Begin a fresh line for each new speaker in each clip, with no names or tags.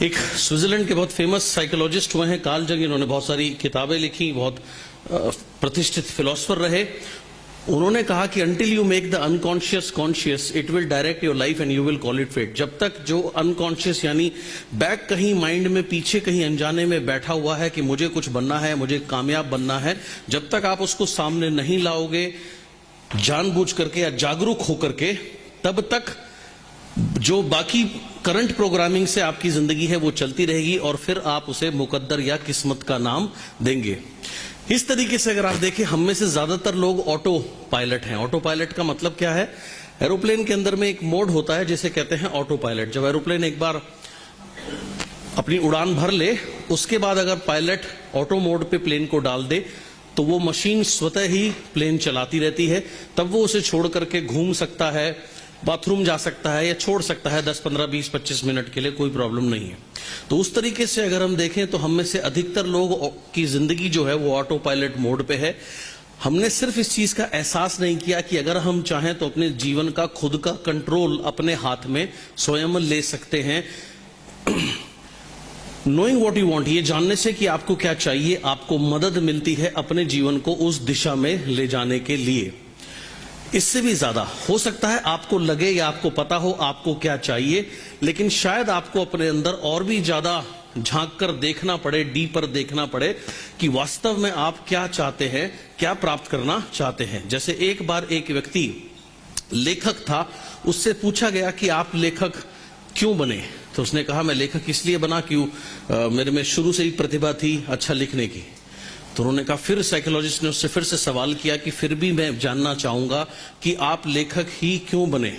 एक स्विट्जरलैंड के बहुत फेमस साइकोलॉजिस्ट हुए हैं कार्ल जंग। इन्होंने बहुत सारी किताबें लिखी, बहुत प्रतिष्ठित फिलोसफर रहे। उन्होंने कहा कि until you make the unconscious conscious it will direct your life and you will call it fate. जब तक जो अनकॉन्शियस यानी बैक कहीं माइंड में पीछे कहीं अनजाने में बैठा हुआ है कि मुझे कुछ बनना है, मुझे कामयाब बनना है, जब तक आप उसको सामने नहीं लाओगे जानबूझ करके या जागरूक होकर के, तब तक जो बाकी करंट प्रोग्रामिंग से आपकी जिंदगी है वो चलती रहेगी और फिर आप उसे मुकद्दर या किस्मत का नाम देंगे। इस तरीके से अगर आप देखें, हम में से ज्यादातर लोग ऑटो पायलट हैं। ऑटो पायलट का मतलब क्या है? एरोप्लेन के अंदर में एक मोड होता है जिसे कहते हैं ऑटो पायलट। जब एरोप्लेन एक बार अपनी उड़ान भर ले, उसके बाद अगर पायलट ऑटो मोड पे प्लेन को डाल दे तो वो मशीन स्वतः ही प्लेन चलाती रहती है। तब वो उसे छोड़ करके घूम सकता है, बाथरूम जा सकता है या छोड़ सकता है 10, 15, 20, 25 मिनट के लिए, कोई प्रॉब्लम नहीं है। तो उस तरीके से अगर हम देखें तो हम में से अधिकतर लोग की जिंदगी जो है वो ऑटो पायलट मोड पे है। हमने सिर्फ इस चीज का एहसास नहीं किया कि अगर हम चाहें तो अपने जीवन का खुद का कंट्रोल अपने हाथ में स्वयं ले सकते हैं। नोइंग व्हाट यू वांट, ये जानने से कि आपको क्या चाहिए, आपको मदद मिलती है अपने जीवन को उस दिशा में ले जाने के लिए। इससे भी ज्यादा हो सकता है आपको लगे या आपको पता हो आपको क्या चाहिए, लेकिन शायद आपको अपने अंदर और भी ज्यादा झांक कर देखना पड़े, डीपर देखना पड़े कि वास्तव में आप क्या चाहते हैं, क्या प्राप्त करना चाहते हैं। जैसे एक बार एक व्यक्ति लेखक था, उससे पूछा गया कि आप लेखक क्यों बने? तो उसने कहा मैं लेखक इसलिए बना क्यों, मेरे में शुरू से ही प्रतिभा थी अच्छा लिखने की। तो उन्होंने कहा, फिर साइकोलॉजिस्ट ने उससे फिर से सवाल किया कि फिर भी मैं जानना चाहूंगा कि आप लेखक ही क्यों बने?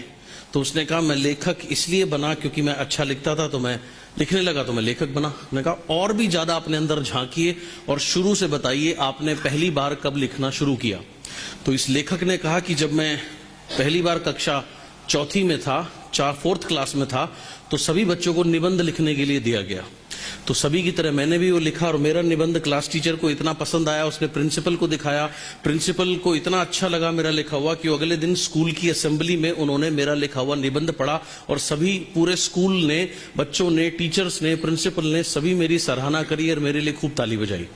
तो उसने कहा मैं लेखक इसलिए बना क्योंकि मैं अच्छा लिखता था, तो मैं लिखने लगा तो मैं लेखक बना। मैंने कहा और भी ज्यादा अपने अंदर झांकिए और शुरू से बताइए आपने पहली बार कब लिखना शुरू किया। तो इस लेखक ने कहा कि जब मैं पहली बार कक्षा चौथी में था, 4th क्लास में था, तो सभी बच्चों को निबंध लिखने के लिए दिया गया। तो सभी की तरह मैंने भी वो लिखा और मेरा निबंध क्लास टीचर को इतना पसंद आया, उसने प्रिंसिपल को दिखाया। प्रिंसिपल को इतना अच्छा लगा मेरा लिखा हुआ कि अगले दिन स्कूल की असेंबली में उन्होंने मेरा लिखा हुआ निबंध पढ़ा और सभी पूरे स्कूल ने, बच्चों ने, टीचर्स ने, प्रिंसिपल ने सभी मेरी सराहना करी और मेरे लिए खूब ताली बजाई।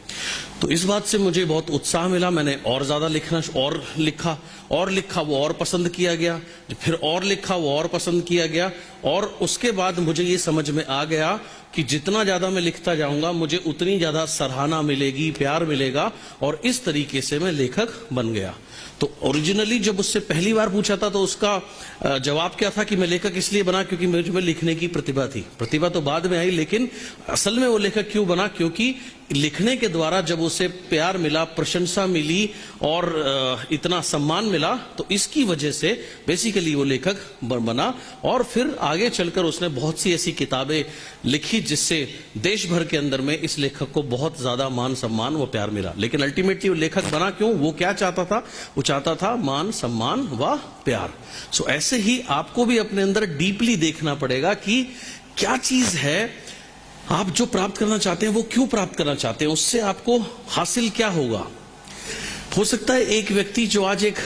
तो इस बात से मुझे बहुत उत्साह मिला। मैंने और ज्यादा लिखना और लिखा, वो और पसंद किया गया, फिर और लिखा, वो और पसंद किया गया। और उसके बाद मुझे ये समझ में आ गया कि जितना ज्यादा मैं लिखता जाऊंगा मुझे उतनी ज्यादा सराहना मिलेगी, प्यार मिलेगा, और इस तरीके से मैं लेखक बन गया। तो ओरिजिनली जब उससे पहली बार पूछा था तो उसका जवाब क्या था कि मैं लेखक इसलिए बना क्योंकि मुझे में लिखने की प्रतिभा थी। प्रतिभा तो बाद में आई, लेकिन असल में वो लेखक क्यों बना? क्योंकि लिखने के द्वारा जब उसे प्यार मिला, प्रशंसा मिली और इतना सम्मान मिला, तो इसकी वजह से बेसिकली वो लेखक बना। और फिर आगे चलकर उसने बहुत सी ऐसी किताबें लिखी जिससे देश भर के अंदर में इस लेखक को बहुत ज्यादा मान सम्मान व प्यार मिला। लेकिन अल्टीमेटली वो लेखक बना क्यों? वो क्या चाहता था? वो चाहता था मान सम्मान व प्यार। सो ऐसे ही आपको भी अपने अंदर डीपली देखना पड़ेगा कि क्या चीज है आप जो प्राप्त करना चाहते हैं, वो क्यों प्राप्त करना चाहते हैं, उससे आपको हासिल क्या होगा। हो सकता है एक व्यक्ति जो आज एक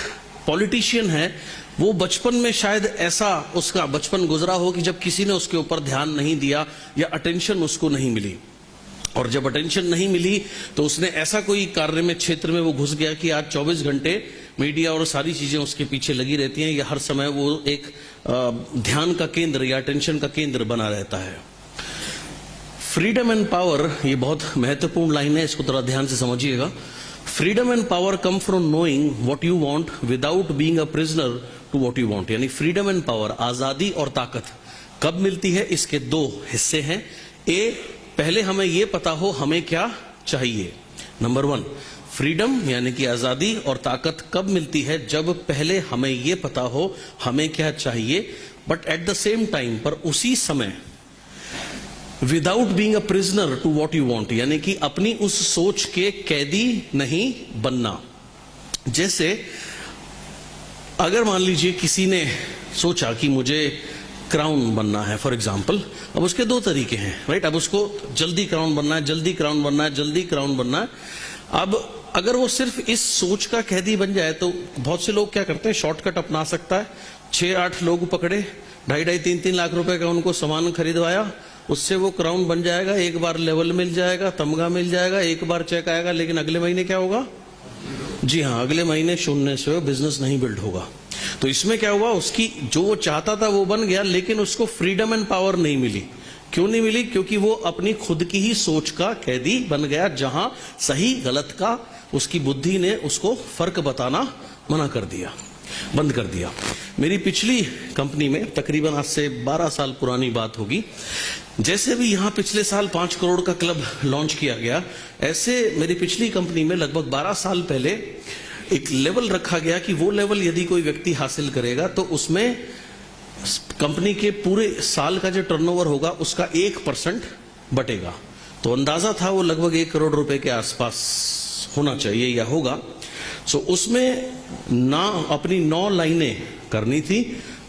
पॉलिटिशियन है, वो बचपन में शायद ऐसा उसका बचपन गुजरा हो कि जब किसी ने उसके ऊपर ध्यान नहीं दिया या अटेंशन उसको नहीं मिली, और जब अटेंशन नहीं मिली तो उसने ऐसा कोई कार्य में, क्षेत्र में वो घुस गया कि आज 24 घंटे मीडिया और सारी चीजें उसके पीछे लगी रहती हैं, या हर समय वो एक ध्यान का केंद्र या अटेंशन का केंद्र बना रहता है। फ्रीडम एंड पावर, ये बहुत महत्वपूर्ण लाइन है, इसको थोड़ा ध्यान से समझिएगा। Freedom and power come from knowing what you want without being a prisoner to what you want. यानी फ्रीडम एंड पावर, आजादी और ताकत कब मिलती है? इसके दो हिस्से हैं। पहले हमें यह पता हो हमें क्या चाहिए। नंबर 1, फ्रीडम यानी कि आजादी और ताकत कब मिलती है? जब पहले हमें यह पता हो हमें क्या चाहिए, but at the same time, पर उसी समय, without being a prisoner to what you want, यानी कि अपनी उस सोच के कैदी नहीं बनना। जैसे अगर मान लीजिए किसी ने सोचा कि मुझे क्राउन बनना है फॉर एग्जाम्पल, अब उसके 2 तरीके हैं, राइट? अब उसको जल्दी क्राउन बनना है, जल्दी क्राउन बनना है, जल्दी क्राउन बनना है। अब अगर वो सिर्फ इस सोच का कैदी बन जाए तो बहुत से लोग क्या करते हैं, शॉर्टकट अपना सकता है। 6-8 लोग पकड़े, 2.5-3 लाख रुपए का उनको सामान खरीदवाया उससे वो क्राउन बन जाएगा, एक बार लेवल मिल जाएगा, तमगा मिल जाएगा, एक बार चेक आएगा, लेकिन अगले महीने क्या होगा? जी हाँ, अगले महीने शून्य से बिजनेस नहीं बिल्ड होगा। तो इसमें क्या हुआ, उसकी जो वो चाहता था वो बन गया, लेकिन उसको फ्रीडम एंड पावर नहीं मिली। क्यों नहीं मिली? क्योंकि वो अपनी खुद की ही सोच का कैदी बन गया, जहां सही गलत का उसकी बुद्धि ने उसको फर्क बताना मना कर दिया, बंद कर दिया। मेरी पिछली कंपनी में, तकरीबन आज से 12 साल पुरानी बात होगी, जैसे भी यहां पिछले साल 5 करोड़ का क्लब लॉन्च किया गया, ऐसे मेरी पिछली कंपनी में लगभग 12 साल पहले एक लेवल रखा गया कि वो लेवल यदि कोई व्यक्ति हासिल करेगा तो उसमें कंपनी के पूरे साल का जो टर्नओवर होगा उसका 1% बटेगा। तो अंदाजा था वो लगभग 1 करोड़ रुपए के आसपास होना चाहिए या होगा। सो उसमें ना अपनी 9 लाइनें करनी थी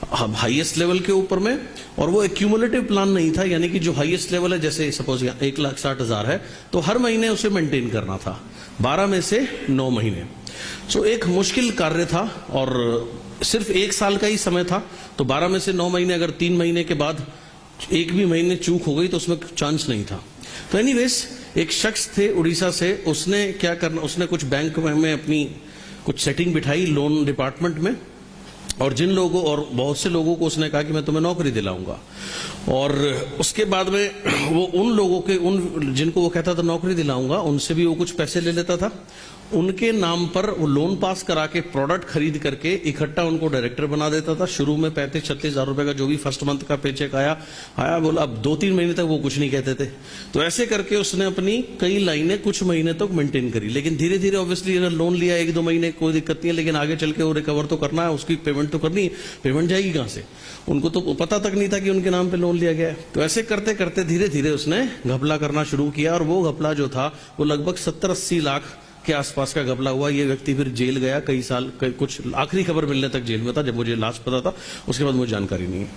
हाईएस्ट लेवल के ऊपर में, और वो एक्यूमुलेटिव प्लान नहीं था, यानी कि जो हाईएस्ट लेवल है, जैसे सपोज 1,60,000 है तो हर महीने उसे मेंटेन करना था, 12 में से 9 महीने। सो एक मुश्किल कार्य था और सिर्फ 1 साल का ही समय था। तो 12 में से 9 महीने, अगर 3 महीने के बाद एक भी महीने चूक हो गई तो उसमें चांस नहीं था। तो एनीवेज एक शख्स थे उड़ीसा से, उसने क्या करना, उसने कुछ बैंक में अपनी कुछ सेटिंग बिठाई लोन डिपार्टमेंट में, और जिन लोगों और बहुत से लोगों को उसने कहा कि मैं तुम्हें नौकरी दिलाऊंगा, और उसके बाद में वो उन लोगों के, उन जिनको वो कहता था नौकरी दिलाऊंगा, उनसे भी वो कुछ पैसे ले लेता था। उनके नाम पर वो लोन पास करा के प्रोडक्ट खरीद करके इकट्ठा उनको डायरेक्टर बना देता था। शुरू में 35-36 हजार रुपए का जो भी फर्स्ट मंथ का पेचेक आया बोला, अब 2-3 महीने तक वो कुछ नहीं कहते थे। तो ऐसे करके उसने अपनी कई लाइनें कुछ महीने तक मेंटेन करी, लेकिन धीरे धीरे ऑब्वियसली लोन लिया 1-2 महीने कोई दिक्कत नहीं है, लेकिन आगे चल के वो रिकवर तो करना है, उसकी पेमेंट तो करनी है। पेमेंट जाएगी कहां से? उनको तो पता तक नहीं था कि उनके नाम पे लोन लिया गया है। तो ऐसे करते करते धीरे धीरे उसने घपला करना शुरू किया, और वो घपला जो था वो लगभग 70-80 लाख के आसपास का घपला हुआ। ये व्यक्ति फिर जेल गया कई साल, कुछ आखिरी खबर मिलने तक जेल में था, जब मुझे लास्ट पता था, उसके बाद मुझे जानकारी नहीं है।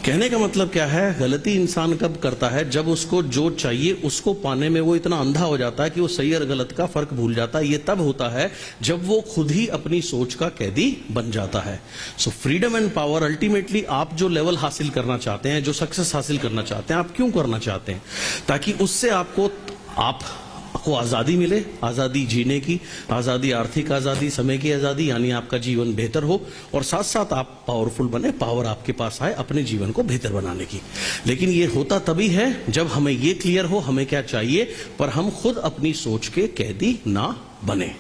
कहने का मतलब क्या है, गलती इंसान कब करता है? जब उसको जो चाहिए उसको पाने में वो इतना अंधा हो जाता है कि वो सही और गलत का फर्क भूल जाता है। ये तब होता है जब वो खुद ही अपनी सोच का कैदी बन जाता है। So freedom and power, ultimately आप जो लेवल हासिल करना चाहते हैं, जो सक्सेस हासिल करना चाहते हैं, आप क्यों करना चाहते हैं? ताकि उससे आपको आजादी मिले, आजादी जीने की, आजादी, आर्थिक आजादी, समय की आजादी, यानी आपका जीवन बेहतर हो, और साथ साथ आप पावरफुल बने, पावर आपके पास आए अपने जीवन को बेहतर बनाने की। लेकिन ये होता तभी है जब हमें ये क्लियर हो हमें क्या चाहिए, पर हम खुद अपनी सोच के कैदी ना बने।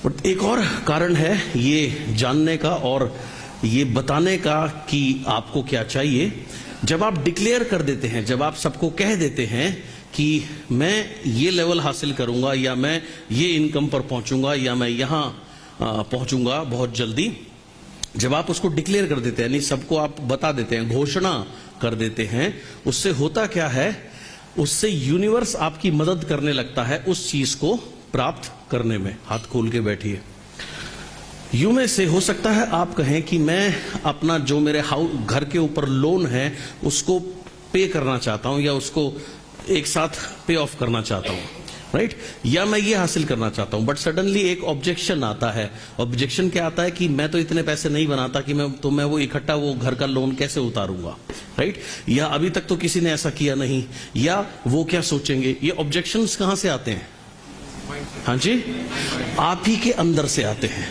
बट एक और कारण है ये जानने का और ये बताने का कि आपको क्या चाहिए। जब आप डिक्लेयर कर देते हैं, जब आप सबको कह देते हैं कि मैं ये लेवल हासिल करूंगा, या मैं ये इनकम पर पहुंचूंगा, या मैं यहां पहुंचूंगा बहुत जल्दी, जब आप उसको डिक्लेयर कर देते हैं, यानी सबको आप बता देते हैं, घोषणा कर देते हैं, उससे होता क्या है, उससे यूनिवर्स आपकी मदद करने लगता है उस चीज को प्राप्त करने में। हाथ खोल के बैठिए। यूं में से हो सकता है आप कहें कि मैं अपना जो मेरे घर के ऊपर लोन है उसको पे करना चाहता हूं, या उसको एक साथ पे ऑफ करना चाहता हूं, राइट? या मैं ये हासिल करना चाहता हूं। बट सडनली एक ऑब्जेक्शन आता है। ऑब्जेक्शन क्या आता है कि मैं तो इतने पैसे नहीं बनाता कि मैं वो इकट्ठा वो घर का लोन कैसे उतारूंगा, राइट? या अभी तक तो किसी ने ऐसा किया नहीं, या वो क्या सोचेंगे। ये ऑब्जेक्शंस कहां से आते हैं? हाँ जी, आप ही के अंदर से आते हैं।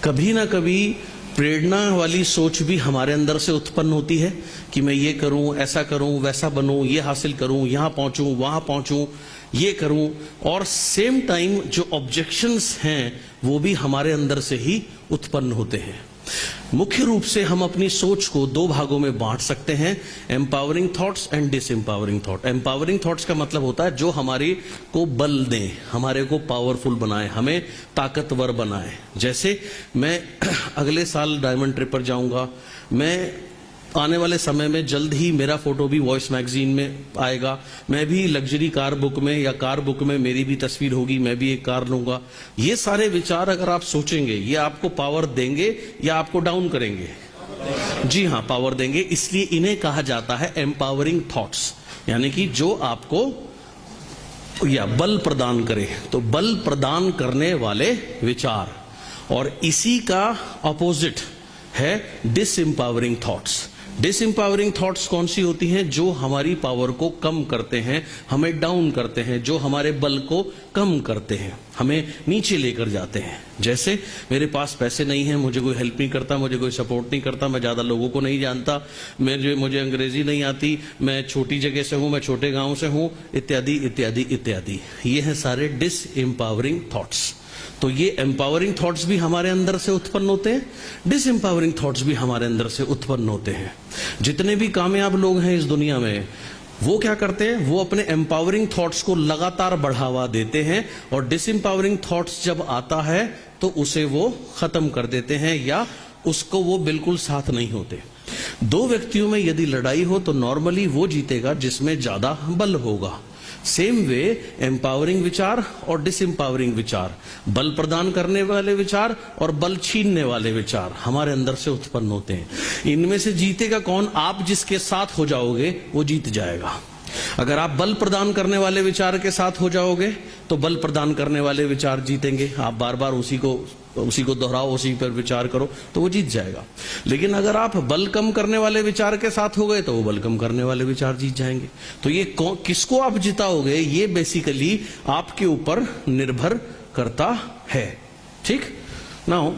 कभी ना कभी प्रेरणा वाली सोच भी हमारे अंदर से उत्पन्न होती है कि मैं ये करूं, ऐसा करूं, वैसा बनूं, ये हासिल करूं, यहां पहुंचूं, वहां पहुंचूं, ये करूं। और सेम टाइम जो ऑब्जेक्शंस हैं वो भी हमारे अंदर से ही उत्पन्न होते हैं। मुख्य रूप से हम अपनी सोच को 2 भागों में बांट सकते हैं, empowering thoughts and disempowering thought. Empowering thoughts का मतलब होता है जो हमारे को बल दें, हमारे को पावरफुल बनाए, हमें ताकतवर बनाए। जैसे मैं अगले साल डायमंड ट्रिप पर जाऊंगा, मैं आने वाले समय में जल्द ही मेरा फोटो भी वॉइस मैगजीन में आएगा, मैं भी लग्जरी कार बुक में या कार बुक में मेरी भी तस्वीर होगी, मैं भी एक कार लूंगा। ये सारे विचार अगर आप सोचेंगे, ये आपको पावर देंगे या आपको डाउन करेंगे? जी हाँ, पावर देंगे। इसलिए इन्हें कहा जाता है एम्पावरिंग थॉट्स, यानी कि जो आपको या बल प्रदान करे। तो बल प्रदान करने वाले विचार, और इसी का अपोजिट है डिसएम्पावरिंग थॉट्स। डिसएम्पावरिंग थॉट्स कौन सी होती हैं? जो हमारी पावर को कम करते हैं, हमें डाउन करते हैं, जो हमारे बल को कम करते हैं, हमें नीचे लेकर जाते हैं। जैसे मेरे पास पैसे नहीं हैं, मुझे कोई हेल्प नहीं करता, मुझे कोई सपोर्ट नहीं करता, मैं ज्यादा लोगों को नहीं जानता, मुझे अंग्रेजी नहीं आती, मैं छोटी जगह से हूं, मैं छोटे गांव से हूं, इत्यादि इत्यादि इत्यादि। ये हैं सारे डिसएम्पावरिंग थॉट्स। तो ये एम्पावरिंग थॉट्स भी हमारे अंदर से उत्पन्न होते हैं, डिसएम्पावरिंग थॉट्स भी हमारे अंदर से उत्पन्न होते हैं। जितने भी कामयाब लोग हैं इस दुनिया में, वो क्या करते हैं? वो अपने एम्पावरिंग थॉट्स को लगातार बढ़ावा देते हैं, और डिसएम्पावरिंग थॉट्स जब आता है तो उसे वो खत्म कर देते हैं, या उसको वो बिल्कुल साथ नहीं होते। दो व्यक्तियों में यदि लड़ाई हो तो नॉर्मली वो जीतेगा जिसमें ज्यादा बल होगा। सेम वे एम्पावरिंग विचार और डिसएम्पावरिंग विचार, बल प्रदान करने वाले विचार और बल छीनने वाले विचार हमारे अंदर से उत्पन्न होते हैं। इनमें से जीतेगा कौन? आप जिसके साथ हो जाओगे वो जीत जाएगा। अगर आप बल प्रदान करने वाले विचार के साथ हो जाओगे तो बल प्रदान करने वाले विचार जीतेंगे। आप बार बार उसी को दोहराओ, उसी पर विचार करो तो वो जीत जाएगा। लेकिन अगर आप बल कम करने वाले विचार के साथ हो गए तो वो बल कम करने वाले विचार जीत जाएंगे। तो ये किसको आप जिताओगे, ये बेसिकली आपके ऊपर निर्भर करता है। ठीक नाउ,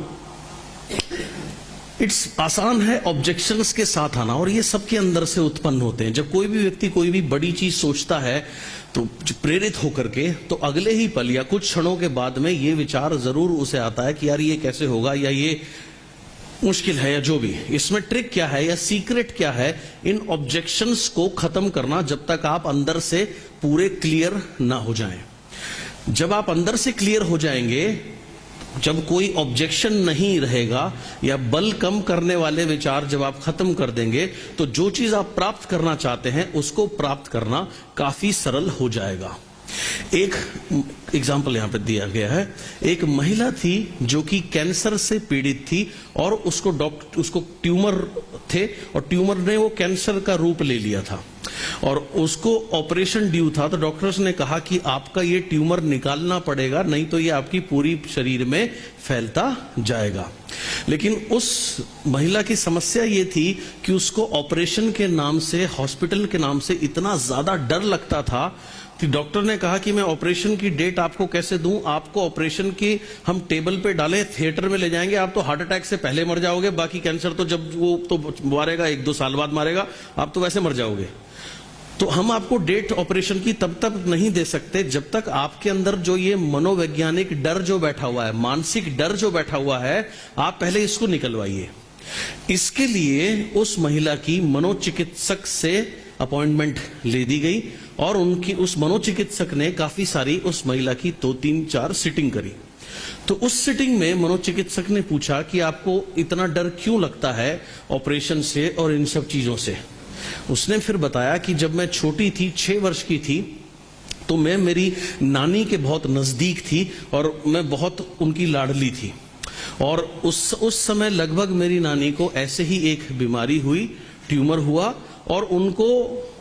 इट्स आसान है ऑब्जेक्शंस के साथ आना, और ये सबके अंदर से उत्पन्न होते हैं। जब कोई भी व्यक्ति कोई भी बड़ी चीज सोचता है तो प्रेरित होकर के, तो अगले ही पल या कुछ क्षणों के बाद में ये विचार जरूर उसे आता है कि यार ये कैसे होगा, या ये मुश्किल है, या जो भी। इसमें ट्रिक क्या है या सीक्रेट क्या है? इन ऑब्जेक्शंस को खत्म करना, जब तक आप अंदर से पूरे क्लियर ना हो जाएं। जब आप अंदर से क्लियर हो जाएंगे, जब कोई ऑब्जेक्शन नहीं रहेगा या बल कम करने वाले विचार जब आप खत्म कर देंगे, तो जो चीज आप प्राप्त करना चाहते हैं उसको प्राप्त करना काफी सरल हो जाएगा। एक एग्जाम्पल यहां पे दिया गया है। एक महिला थी जो कि कैंसर से पीड़ित थी, और उसको ट्यूमर थे, और ट्यूमर ने वो कैंसर का रूप ले लिया था, और उसको ऑपरेशन ड्यू था। तो डॉक्टर्स ने कहा कि आपका ये ट्यूमर निकालना पड़ेगा, नहीं तो ये आपकी पूरी शरीर में फैलता जाएगा। लेकिन उस महिला की समस्या ये थी कि उसको ऑपरेशन के नाम से, हॉस्पिटल के नाम से इतना ज्यादा डर लगता था कि डॉक्टर ने कहा कि मैं ऑपरेशन की डेट आपको कैसे दूं? आपको ऑपरेशन की हम टेबल पे डालें, थिएटर में ले जाएंगे, आप तो हार्ट अटैक से पहले मर जाओगे, बाकी कैंसर तो जब वो तो मारेगा 1-2 साल बाद मारेगा, आप तो वैसे मर जाओगे। तो हम आपको डेट ऑपरेशन की तब तक नहीं दे सकते जब तक आपके अंदर जो ये मनोवैज्ञानिक डर जो बैठा हुआ है, मानसिक डर जो बैठा हुआ है, आप पहले इसको निकलवाइए। इसके लिए उस महिला की मनोचिकित्सक से अपॉइंटमेंट ले दी गई, और उनकी उस मनोचिकित्सक ने काफी सारी उस महिला की 2-3-4 सिटिंग करी। तो उस सिटिंग में मनोचिकित्सक ने पूछा कि आपको इतना डर क्यों लगता है ऑपरेशन से और इन सब चीजों से? उसने फिर बताया कि जब मैं छोटी थी, 6 वर्ष की थी, तो मैं मेरी नानी के बहुत नजदीक थी और मैं बहुत उनकी लाडली थी, और उस समय लगभग मेरी नानी को ऐसे ही एक बीमारी हुई, ट्यूमर हुआ, और उनको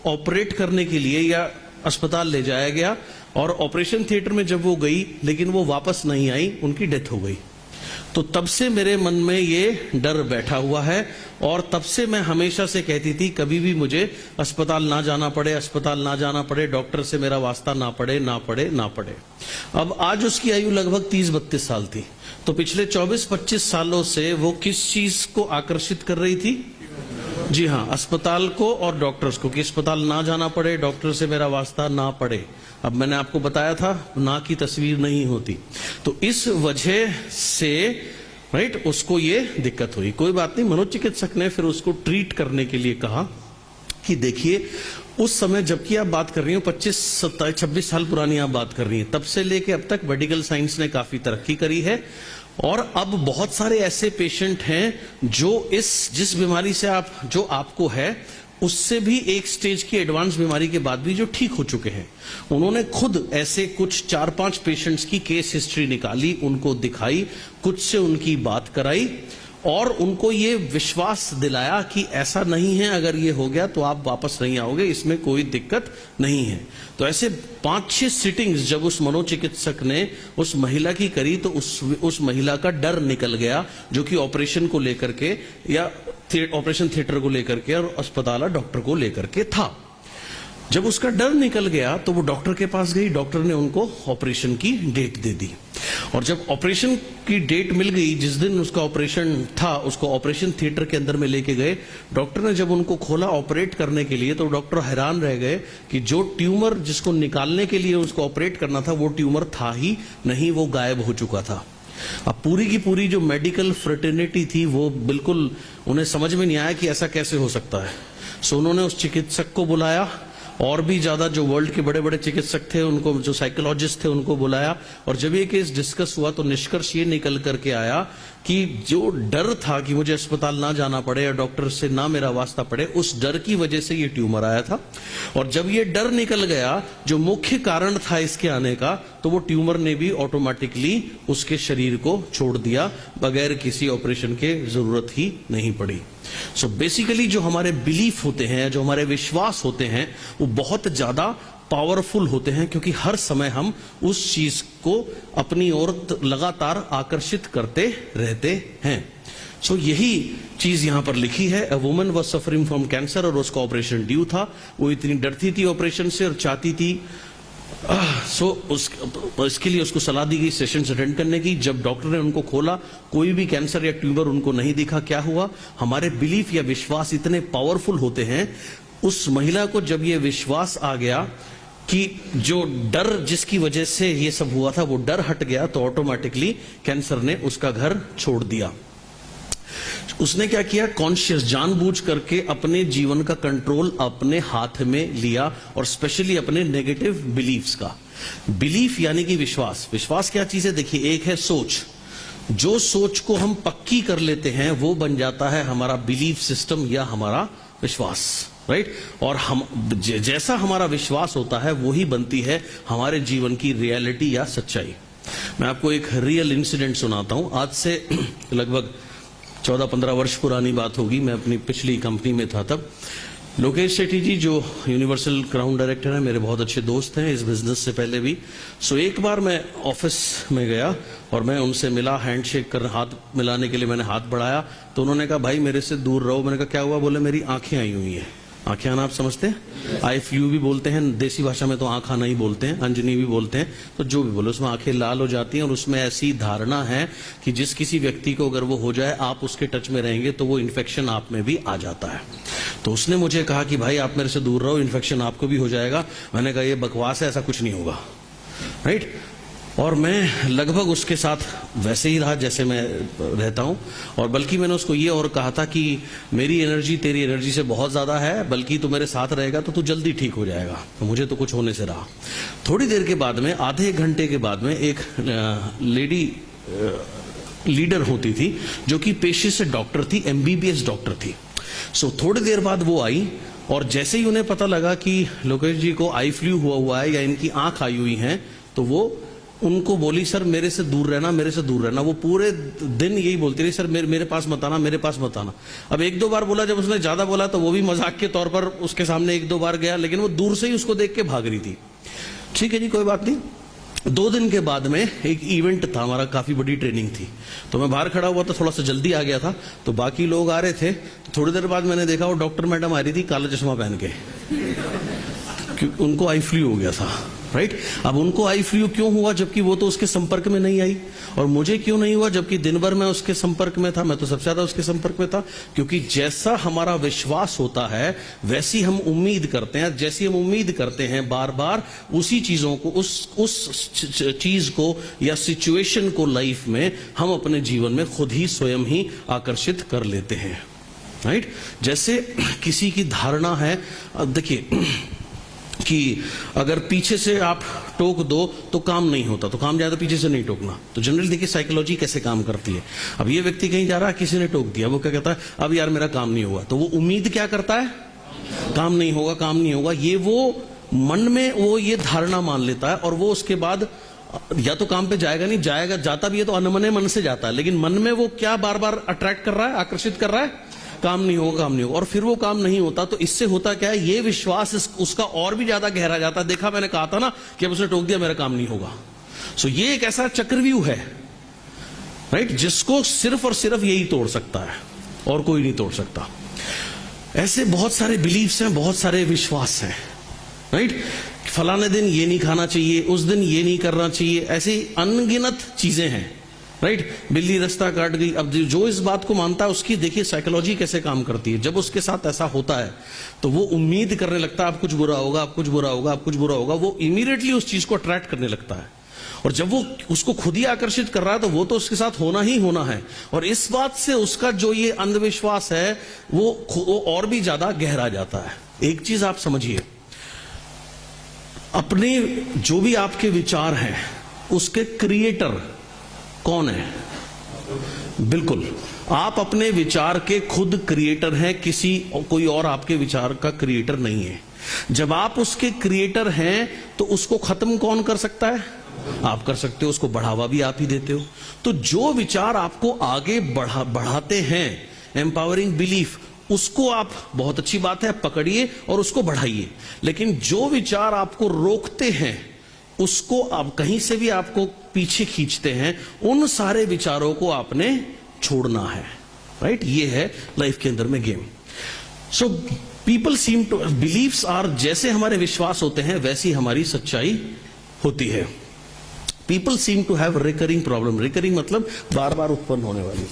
ऑपरेट करने के लिए या अस्पताल ले जाया गया, और ऑपरेशन थिएटर में जब वो गई, लेकिन वो वापस नहीं आई, उनकी डेथ हो गई। तो तब से मेरे मन में ये डर बैठा हुआ है, और तब से मैं हमेशा से कहती थी कभी भी मुझे अस्पताल ना जाना पड़े, अस्पताल ना जाना पड़े, डॉक्टर से मेरा वास्ता ना पड़े, ना पड़े, ना पड़े। अब आज उसकी आयु लगभग 30-32 साल थी। तो पिछले 24-25 सालों से वो किस चीज को आकर्षित कर रही थी? जी हाँ, अस्पताल को और डॉक्टर्स को, कि अस्पताल ना जाना पड़े, डॉक्टर से मेरा वास्ता ना पड़े। अब मैंने आपको बताया था ना की तस्वीर नहीं होती, तो इस वजह से राइट उसको ये दिक्कत हुई। कोई बात नहीं, मनोचिकित्सक ने फिर उसको ट्रीट करने के लिए कहा कि देखिए उस समय, जबकि आप बात कर रही हो 25-26 साल पुरानी आप बात कर रही हैं, तब से लेके अब तक मेडिकल साइंस ने काफी तरक्की करी है, और अब बहुत सारे ऐसे पेशेंट हैं जो जिस बीमारी से जो आपको है उससे भी एक स्टेज की एडवांस बीमारी के बाद भी जो ठीक हो चुके हैं। उन्होंने खुद ऐसे कुछ 4-5 पेशेंट्स की केस हिस्ट्री निकाली, उनको दिखाई, कुछ से उनकी बात कराई, और उनको ये विश्वास दिलाया कि ऐसा नहीं है, अगर ये हो गया तो आप वापस नहीं आओगे, इसमें कोई दिक्कत नहीं है। तो ऐसे 5-6 सिटिंग्स जब उस मनोचिकित्सक ने उस महिला की करी तो उस महिला का डर निकल गया, जो कि ऑपरेशन को लेकर के या ऑपरेशन थिएटर को लेकर के और अस्पताल डॉक्टर को लेकर के था। जब उसका डर निकल गया तो वो डॉक्टर के पास गई, डॉक्टर ने उनको ऑपरेशन की डेट दे दी। और जब ऑपरेशन की डेट मिल गई, जिस दिन उसका ऑपरेशन था, उसको ऑपरेशन थिएटर के अंदर में लेके गए। डॉक्टर ने जब उनको खोला ऑपरेट करने के लिए तो डॉक्टर हैरान रह गए कि जो ट्यूमर जिसको निकालने के लिए उसको ऑपरेट करना था वो ट्यूमर था ही नहीं, वो गायब हो चुका था। अब पूरी की पूरी जो मेडिकल फ्रेटर्निटी थी वो बिल्कुल उन्हें समझ में नहीं आया कि ऐसा कैसे हो सकता है। सो उन्होंने उस चिकित्सक को बुलाया, और भी ज्यादा जो वर्ल्ड के बड़े बड़े चिकित्सक थे उनको, जो साइकोलॉजिस्ट थे उनको बुलाया, और जब ये केस डिस्कस हुआ तो निष्कर्ष ये निकल करके आया कि जो डर था कि मुझे अस्पताल ना जाना पड़े या डॉक्टर से ना मेरा वास्ता पड़े, उस डर की वजह से ये ट्यूमर आया था। और जब ये डर निकल गया, जो मुख्य कारण था इसके आने का, तो वो ट्यूमर ने भी ऑटोमेटिकली उसके शरीर को छोड़ दिया, बगैर किसी ऑपरेशन के जरूरत ही नहीं पड़ी। सो बेसिकली जो हमारे बिलीफ होते हैं, जो हमारे विश्वास होते हैं, वो बहुत ज्यादा पावरफुल होते हैं, क्योंकि हर समय हम उस चीज को अपनी ओर लगातार आकर्षित करते रहते हैं। सो यही चीज यहां पर लिखी है। A woman was suffering from cancer, और उसका ऑपरेशन ड्यू था। वो इतनी डरती थी ऑपरेशन से और चाहती थी इसके लिए उसको सलाह दी गई सेशंस अटेंड करने की। जब डॉक्टर ने उनको खोला, कोई भी कैंसर या ट्यूमर उनको नहीं दिखा। क्या हुआ? हमारे बिलीफ या विश्वास इतने पावरफुल होते हैं। उस महिला को जब ये विश्वास आ गया कि जो डर जिसकी वजह से ये सब हुआ था वो डर हट गया, तो ऑटोमेटिकली कैंसर ने उसका घर छोड़ दिया। उसने क्या किया? कॉन्शियस, जानबूझ करके अपने जीवन का कंट्रोल अपने हाथ में लिया, और स्पेशली अपने नेगेटिव बिलीफ्स का। बिलीफ यानी कि विश्वास। विश्वास क्या चीज है? देखिए, एक है सोच। जो सोच को हम पक्की कर लेते हैं वो बन जाता है हमारा बिलीफ सिस्टम या हमारा विश्वास, राइट? और हम जैसा हमारा विश्वास होता है वही बनती है हमारे जीवन की रियलिटी या सच्चाई। मैं आपको एक रियल इंसिडेंट सुनाता हूं। आज से लगभग 14-15 वर्ष पुरानी बात होगी। मैं अपनी पिछली कंपनी में था तब। लोकेश सेठी जी जो यूनिवर्सल क्राउन डायरेक्टर हैं, मेरे बहुत अच्छे दोस्त हैं इस बिजनेस से पहले भी। सो एक बार मैं ऑफिस में गया और मैं उनसे मिला, हैंडशेक कर हाथ मिलाने के लिए मैंने हाथ बढ़ाया, तो उन्होंने कहा भाई मेरे से दूर रहो। मैंने कहा क्या हुआ? बोले मेरी आंखें आई हुई हैं। आंखें आना आप समझते हैं? आई फ्लू भी बोलते हैं, देसी भाषा में तो आंख आना ही बोलते हैं, अंजनी भी बोलते हैं, तो जो भी बोले, उसमें आंखें लाल हो जाती हैं। और उसमें ऐसी धारणा है कि जिस किसी व्यक्ति को अगर वो हो जाए, आप उसके टच में रहेंगे तो वो इन्फेक्शन आप में भी आ जाता है। तो उसने मुझे कहा कि भाई आप मेरे से दूर रहो, इन्फेक्शन आपको भी हो जाएगा। मैंने कहा ये बकवास है, ऐसा कुछ नहीं होगा, राइट? और मैं लगभग उसके साथ वैसे ही रहा जैसे मैं रहता हूं, और बल्कि मैंने उसको ये और कहा था कि मेरी एनर्जी तेरी एनर्जी से बहुत ज्यादा है, बल्कि तू मेरे साथ रहेगा तो तू जल्दी ठीक हो जाएगा। तो मुझे तो कुछ होने से रहा। थोड़ी देर के बाद में, आधे घंटे के बाद में, एक लेडी लीडर होती थी जो कि पेशे से डॉक्टर थी, MBBS डॉक्टर थी। सो थोड़ी देर बाद वो आई, और जैसे ही उन्हें पता लगा कि लोकेश जी को आई फ्लू हुआ है या इनकी आंख आई हुई है, तो वो उनको बोली सर मेरे से दूर रहना, मेरे से दूर रहना। वो पूरे दिन यही बोलती रही, सर मेरे पास मत आना, मेरे पास मत आना। अब 1-2 बार बोला, जब उसने ज्यादा बोला तो वो भी मजाक के तौर पर उसके सामने 1-2 बार गया, लेकिन वो दूर से ही उसको देख के भाग रही थी। ठीक है जी, कोई बात नहीं। 2 दिन के बाद में एक इवेंट था हमारा, काफी बड़ी ट्रेनिंग थी, तो मैं बाहर खड़ा हुआ था, थोड़ा सा जल्दी आ गया था, तो बाकी लोग आ रहे थे। तो थोड़ी देर बाद मैंने देखा वो डॉक्टर मैडम आ रही थी काला चश्मा पहन के, क्योंकि उनको आई फ्लू हो गया था, राइट? अब उनको आई फ्लू क्यों हुआ जबकि वो तो उसके संपर्क में नहीं आई, और मुझे क्यों नहीं हुआ जबकि दिन भर मैं उसके संपर्क में था? मैं तो सबसे ज्यादा उसके संपर्क में था, क्योंकि जैसा हमारा विश्वास होता है वैसी हम उम्मीद करते हैं। जैसी हम उम्मीद करते हैं बार बार उसी चीजों को, उस चीज को या सिचुएशन को लाइफ में हम अपने जीवन में खुद ही स्वयं ही आकर्षित कर लेते हैं, राइट? जैसे किसी की धारणा है, देखिए कि अगर पीछे से आप टोक दो तो काम नहीं होता, तो काम ज्यादा पीछे से नहीं टोकना। तो जनरली देखिए साइकोलॉजी कैसे काम करती है। अब ये व्यक्ति कहीं जा रहा है, किसी ने टोक दिया, वो क्या कहता है? अब यार मेरा काम नहीं हुआ, तो वो उम्मीद क्या करता है? काम नहीं होगा, काम नहीं होगा। ये वो मन में वो ये धारणा मान लेता है, और वो उसके बाद या तो काम पे जाएगा नहीं, जाएगा जाता भी है तो अनमने मन से जाता है, लेकिन मन में वो क्या बार बार अट्रैक्ट कर रहा है, आकर्षित कर रहा है, काम नहीं होगा, काम नहीं होगा, और फिर वो काम नहीं होता। तो इससे होता क्या है, ये विश्वास उसका और भी ज्यादा गहरा जाता है। देखा, मैंने कहा था ना कि अब उसने टोक दिया, मेरा काम नहीं होगा। सो ये एक ऐसा चक्रव्यूह है, राइट, जिसको सिर्फ और सिर्फ यही तोड़ सकता है और कोई नहीं तोड़ सकता। ऐसे बहुत सारे बिलीफ्स हैं, बहुत सारे विश्वास हैं, राइट। फलाने दिन ये नहीं खाना चाहिए, उस दिन ये नहीं करना चाहिए, ऐसी अनगिनत चीजें हैं, राइट। बिल्ली रास्ता काट गई, अब जो इस बात को मानता है उसकी देखिए साइकोलॉजी कैसे काम करती है। जब उसके साथ ऐसा होता है तो वो उम्मीद करने लगता है अब कुछ बुरा होगा, अब कुछ बुरा होगा, अब कुछ बुरा होगा। वो इमीडिएटली उस चीज को अट्रैक्ट करने लगता है, और जब वो उसको खुद ही आकर्षित कर रहा है तो वो तो उसके साथ होना ही होना है। और इस बात से उसका जो ये अंधविश्वास है वो और भी ज्यादा गहरा जाता है। एक चीज आप समझिए, अपने जो भी आपके विचार हैं उसके क्रिएटर कौन है? बिल्कुल, आप अपने विचार के खुद क्रिएटर हैं, कोई और आपके विचार का क्रिएटर नहीं है। जब आप उसके क्रिएटर हैं तो उसको खत्म कौन कर सकता है? आप कर सकते हो, उसको बढ़ावा भी आप ही देते हो। तो जो विचार आपको आगे बढ़ाते हैं, एम्पावरिंग बिलीफ, उसको आप, बहुत अच्छी बात है, पकड़िए और उसको बढ़ाइए। लेकिन जो विचार आपको रोकते हैं, उसको आप कहीं से भी आपको पीछे खींचते हैं, उन सारे विचारों को आपने छोड़ना है, राइट। ये है लाइफ के अंदर में game. So people seem to, believes are, जैसे हमारे विश्वास होते हैं वैसी हमारी सच्चाई होती है। People seem to have recurring problem. Recurring मतलब बार बार उत्पन्न होने वाली।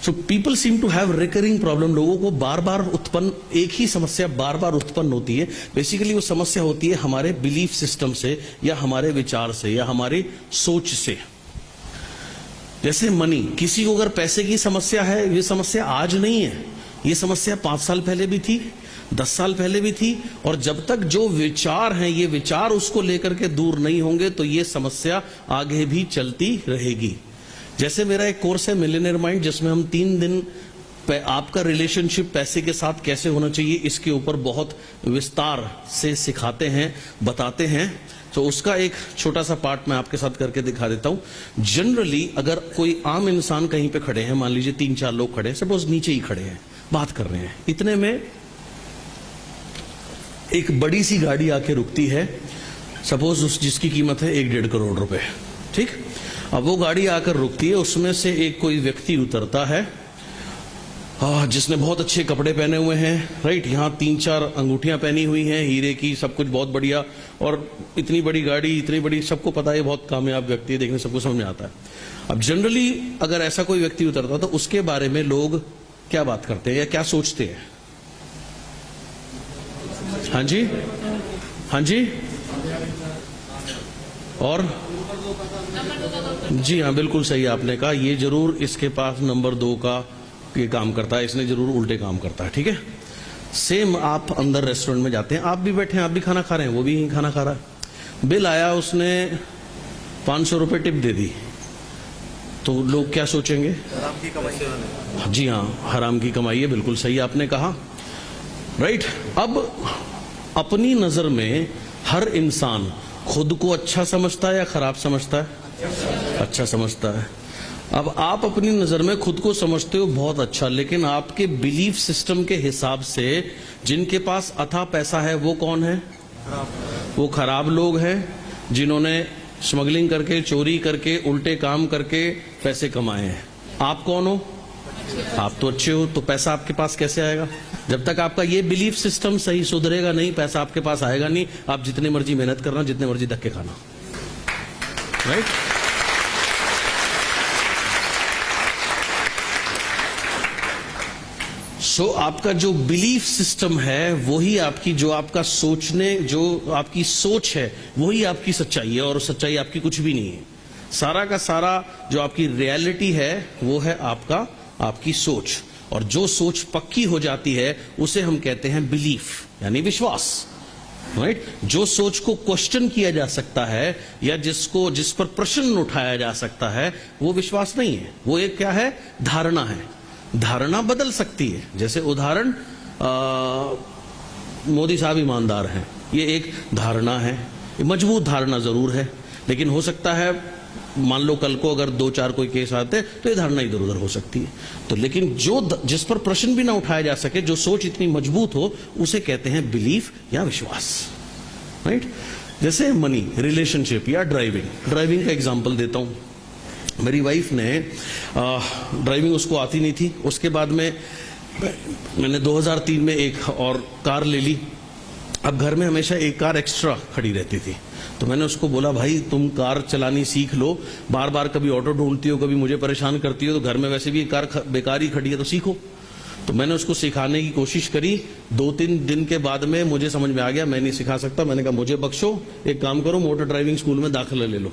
So people seem to have recurring problem. लोगों को बार बार उत्पन्न, एक ही समस्या बार बार उत्पन्न होती है। बेसिकली वो समस्या होती है हमारे बिलीफ सिस्टम से, या हमारे विचार से, या हमारी सोच से। जैसे मनी, किसी को अगर पैसे की समस्या है, ये समस्या आज नहीं है, ये समस्या 5 साल पहले भी थी, 10 साल पहले भी थी, और जब तक जो विचार हैं, ये विचार उसको लेकर के दूर नहीं होंगे तो ये समस्या आगे भी चलती रहेगी। जैसे मेरा एक कोर्स है मिलियनेयर माइंड, जिसमें हम 3 दिन आपका रिलेशनशिप पैसे के साथ कैसे होना चाहिए, इसके ऊपर बहुत विस्तार से सिखाते हैं, बताते हैं। तो उसका एक छोटा सा पार्ट मैं आपके साथ करके दिखा देता हूं। जनरली अगर कोई आम इंसान कहीं पे खड़े हैं, मान लीजिए 3-4 लोग खड़े हैं, सपोज नीचे ही खड़े हैं, बात कर रहे हैं, इतने में एक बड़ी सी गाड़ी आके रुकती है, सपोज जिसकी कीमत है 1-1.5 करोड़ रुपए, ठीक। अब वो गाड़ी आकर रुकती है, उसमें से एक कोई व्यक्ति उतरता है, जिसने बहुत अच्छे कपड़े पहने हुए हैं, राइट। यहाँ 3-4 अंगूठियां पहनी हुई हैं हीरे की, सब कुछ बहुत बढ़िया, और इतनी बड़ी गाड़ी, इतनी बड़ी, सबको पता है बहुत कामयाब व्यक्ति है, देखने सबको समझ में आता है। अब जनरली अगर ऐसा कोई व्यक्ति उतरता तो उसके बारे में लोग क्या बात करते हैं या क्या सोचते हैं? हाँ जी, हाँ जी, और जी हाँ, बिल्कुल सही आपने कहा। ये जरूर इसके पास नंबर 2 का ये काम करता है, इसने जरूर उल्टे काम करता है, ठीक है। सेम आप अंदर रेस्टोरेंट में जाते हैं, आप भी बैठे हैं, आप भी खाना खा रहे हैं, वो भी खाना खा रहा है, बिल आया, उसने 500 रुपए टिप दे दी, तो लोग क्या सोचेंगे? हराम की कमाई। जी हाँ, हराम की कमाई है, बिल्कुल सही आपने कहा, राइट। अब अपनी नजर में हर इंसान खुद को अच्छा समझता है या खराब समझता है? अच्छा समझता है। अब आप अपनी नजर में खुद को समझते हो बहुत अच्छा, लेकिन आपके बिलीफ सिस्टम के हिसाब से जिनके पास अथाह पैसा है वो कौन है? वो खराब लोग हैं, जिन्होंने स्मगलिंग करके, चोरी करके, उल्टे काम करके पैसे कमाए हैं। आप कौन हो? आप तो अच्छे हो, तो पैसा आपके पास कैसे आएगा? जब तक आपका ये बिलीफ सिस्टम सही सुधरेगा नहीं, पैसा आपके पास आएगा नहीं। आप जितने मर्जी मेहनत करना, जितने मर्जी धक्के खाना, राइट। सो आपका जो बिलीफ सिस्टम है वही आपकी, जो आपका सोचने, जो आपकी सोच है वही आपकी सच्चाई है, और सच्चाई आपकी कुछ भी नहीं है। सारा का सारा जो आपकी रियलिटी है वो है आपकी सोच, और जो सोच पक्की हो जाती है उसे हम कहते हैं बिलीफ, यानी विश्वास, राइट। जो सोच को क्वेश्चन किया जा सकता है या जिस पर प्रश्न उठाया जा सकता है वो विश्वास नहीं है, वो एक क्या है? धारणा है। धारणा बदल सकती है। जैसे उदाहरण, मोदी साहब ईमानदार हैं, ये एक धारणा है। मजबूत धारणा जरूर है, लेकिन हो सकता है मान लो कल को अगर 2-4 कोई केस आते तो ये धारणा इधर उधर हो सकती है। तो लेकिन जिस पर प्रश्न भी ना उठाया जा सके, जो सोच इतनी मजबूत हो, उसे कहते हैं बिलीफ या विश्वास, राइट। जैसे मनी, रिलेशनशिप या ड्राइविंग का एग्जांपल देता हूं। मेरी वाइफ ने ड्राइविंग उसको आती नहीं थी, उसके बाद में मैंने 2003 में एक और कार ले ली। अब घर में हमेशा एक कार एक्स्ट्रा खड़ी रहती थी, तो मैंने उसको बोला भाई तुम कार चलानी सीख लो, बार बार कभी ऑटो ढूंढती हो, कभी मुझे परेशान करती हो, तो घर में वैसे भी एक कार बेकार ही खड़ी है, तो सीखो। तो मैंने उसको सिखाने की कोशिश करी। 2-3 दिन के बाद में मुझे समझ में आ गया मैं नहीं सिखा सकता। मैंने कहा मुझे बख्शो, एक काम करो मोटर ड्राइविंग स्कूल में दाखिला ले लो।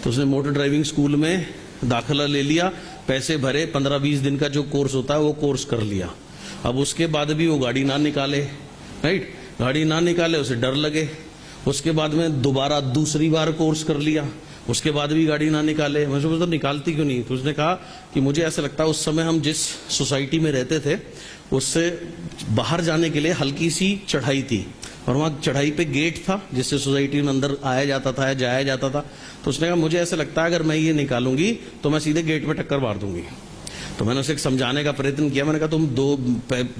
तो उसने मोटर ड्राइविंग स्कूल में दाखिला ले लिया, पैसे भरे, 15-20 दिन का जो कोर्स होता है वो कोर्स कर लिया। अब उसके बाद भी वो गाड़ी ना निकाले, राइट, गाड़ी ना निकाले, उसे डर लगे। उसके बाद में दोबारा दूसरी बार कोर्स कर लिया, उसके बाद भी गाड़ी ना निकाले। मैं सोचता निकालती क्यों नहीं? तो उसने कहा कि मुझे ऐसा लगता है उस समय हम जिस सोसाइटी में रहते थे उससे बाहर जाने के लिए हल्की सी चढ़ाई थी, और वहां चढ़ाई पे गेट था जिससे सोसाइटी में अंदर आया जाता था या जाया जाता था। तो उसने कहा मुझे ऐसा लगता है अगर मैं ये निकालूंगी तो मैं सीधे गेट में टक्कर मार दूंगी। तो मैंने उसे समझाने का प्रयत्न किया। मैंने कहा तुम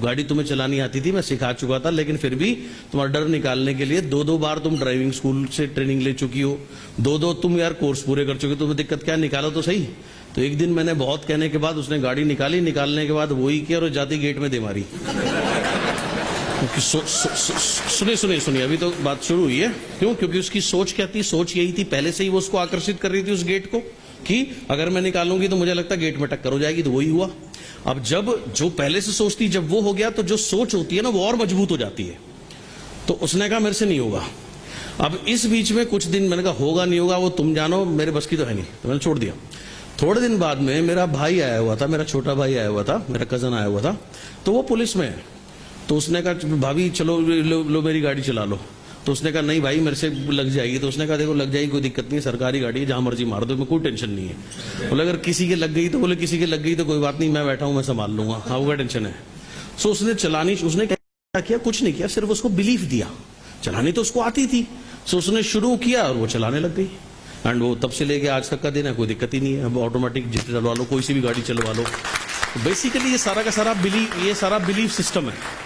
गाड़ी तुम्हें चलानी आती थी, मैं सिखा चुका था, लेकिन फिर भी तुम्हारा डर निकालने के लिए 2-2 बार तुम ड्राइविंग स्कूल से ट्रेनिंग ले चुकी हो, 2-2 तुम यार कोर्स पूरे कर चुके हो, तुम्हें दिक्कत क्या, निकालो तो सही। तो एक दिन मैंने बहुत कहने के बाद उसने गाड़ी निकाली, निकालने के बाद वही किया और जाती गेट में दे मारी। सुनिए अभी तो बात शुरू हुई है। क्यों? क्योंकि उसकी सोच क्या थी? सोच यही थी, पहले से ही वो उसको आकर्षित कर रही थी उस गेट को, कि अगर मैं निकालूंगी तो मुझे लगता है गेट में टक्कर हो जाएगी। तो वही हुआ। अब जब जो पहले से सोचती जब वो हो गया तो जो सोच होती है ना वो और मजबूत हो जाती है। तो उसने कहा मेरे से नहीं होगा। अब इस बीच में कुछ दिन मैंने कहा होगा नहीं होगा वो तुम जानो, मेरे बस की तो है नहीं, तो मैंने छोड़ दिया। थोड़े दिन बाद में मेरा भाई आया हुआ था, मेरा छोटा भाई आया हुआ था, मेरा कजन आया हुआ था, तो वो पुलिस में है। तो उसने कहा भाभी चलो लो मेरी गाड़ी चला लो। तो उसने कहा नहीं भाई मेरे से लग जाएगी। तो उसने कहा देखो लग जाएगी कोई दिक्कत नहीं है, सरकारी गाड़ी है, जहां मर्जी मार दो, मैं कोई टेंशन नहीं है। बोले अगर किसी के लग गई तो, बोले किसी के लग गई तो कोई बात नहीं, मैं बैठा हूं, मैं संभाल लूंगा, हाँ वो टेंशन है। सो उसने चलानी, उसने क्या किया? कुछ नहीं किया, सिर्फ उसको बिलीफ दिया। चलानी तो उसको आती थी, सो उसने शुरू किया और वो चलाने लग गई। एंड वो तब से लेके आज तक का दिन है, कोई दिक्कत ही नहीं है। अब ऑटोमेटिक जितने चलवा लो, कोई सी भी गाड़ी चलवा लो। बेसिकली ये सारा का सारा बिलीफ सिस्टम है।